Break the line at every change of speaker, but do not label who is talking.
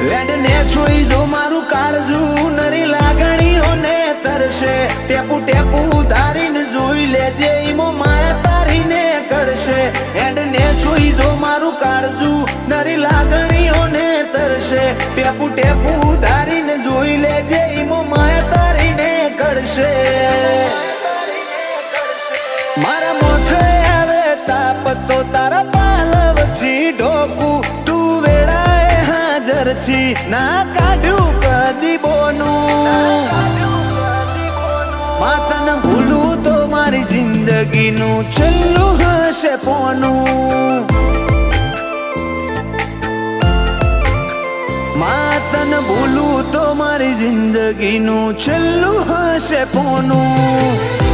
વેડને જોઈ જો મારું કાળજું નરી લાગણીઓને તરશે ટેપુ ટેપુ ધારીને જોઈ લેજે ઈમો માયા તારીને કરશે વેડને જોઈ જો મારું કાળજું નરી લાગણીઓને તરશે ટેપુ ટેપુ ધારીને જોઈ લેજે ઈમો માયા તારીને કરશે મારા મોઠે આવે તાપ તો તારા પાલવથી ઢોકું તું વેળાએ હાજર છી ના કાઢ્યું કદી બોનું માતન ભૂલું તો મારી જિંદગીનું છેલ્લું હશે પોનું માતન ભૂલું તો મારી જિંદગીનું છેલ્લું હશે પોનું